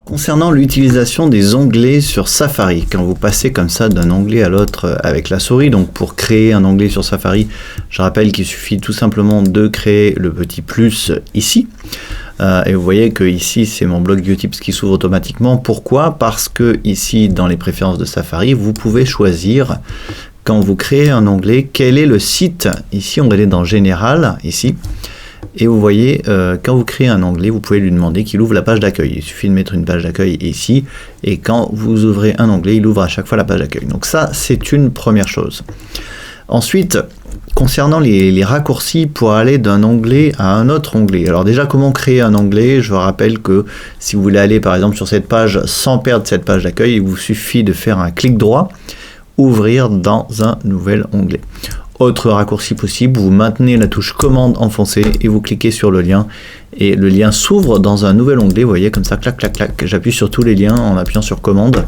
Concernant l'utilisation des onglets sur Safari, quand vous passez comme ça d'un onglet à l'autre avec la souris, donc pour créer un onglet sur Safari, je rappelle qu'il suffit tout simplement de créer le petit plus ici. Et vous voyez que ici c'est mon bloc Biotips qui s'ouvre automatiquement. Pourquoi? Parce que ici dans les préférences de Safari, vous pouvez choisir quand vous créez un onglet, quel est le site. Ici on va aller dans Général, ici. Et vous voyez, quand vous créez un onglet, vous pouvez lui demander qu'il ouvre la page d'accueil. Il suffit de mettre une page d'accueil ici, et quand vous ouvrez un onglet, il ouvre à chaque fois la page d'accueil. Donc ça, c'est une première chose. Ensuite, concernant les raccourcis pour aller d'un onglet à un autre onglet. Alors déjà, comment créer un onglet? Je vous rappelle que si vous voulez aller par exemple sur cette page sans perdre cette page d'accueil, il vous suffit de faire un clic droit, ouvrir dans un nouvel onglet. Autre raccourci possible, vous maintenez la touche commande enfoncée et vous cliquez sur le lien et le lien s'ouvre dans un nouvel onglet. Vous voyez comme ça, clac, clac, clac. J'appuie sur tous les liens en appuyant sur commande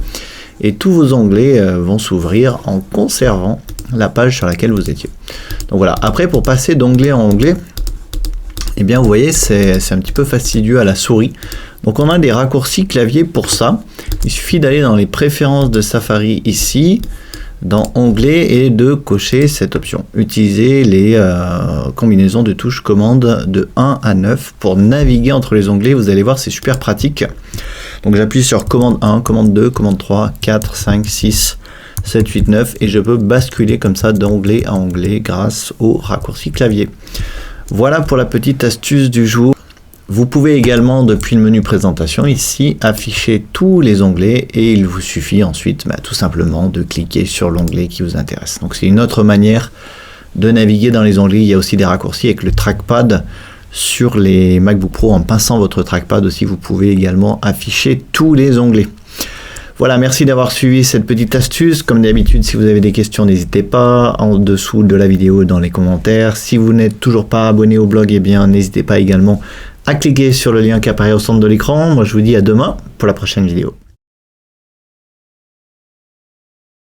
et tous vos onglets vont s'ouvrir en conservant la page sur laquelle vous étiez. Donc voilà, après pour passer d'onglet en onglet, eh bien vous voyez c'est un petit peu fastidieux à la souris. Donc on a des raccourcis clavier pour ça. Il suffit d'aller dans les préférences de Safari ici, dans onglet et de cocher cette option. Utilisez les combinaisons de touches commande de 1 à 9 pour naviguer entre les onglets. Vous allez voir, c'est super pratique. Donc j'appuie sur commande 1, commande 2, commande 3, 4, 5, 6, 7, 8, 9 et je peux basculer comme ça d'onglet à onglet grâce au raccourci clavier. Voilà pour la petite astuce du jour. Vous pouvez également, depuis le menu présentation, ici, afficher tous les onglets et il vous suffit ensuite tout simplement de cliquer sur l'onglet qui vous intéresse. Donc c'est une autre manière de naviguer dans les onglets. Il y a aussi des raccourcis avec le trackpad sur les MacBook Pro. En pinçant votre trackpad aussi, vous pouvez également afficher tous les onglets. Voilà, merci d'avoir suivi cette petite astuce. Comme d'habitude, si vous avez des questions, n'hésitez pas en dessous de la vidéo dans les commentaires. Si vous n'êtes toujours pas abonné au blog, eh bien n'hésitez pas également à cliquer sur le lien qui apparaît au centre de l'écran. Moi, je vous dis à demain pour la prochaine vidéo.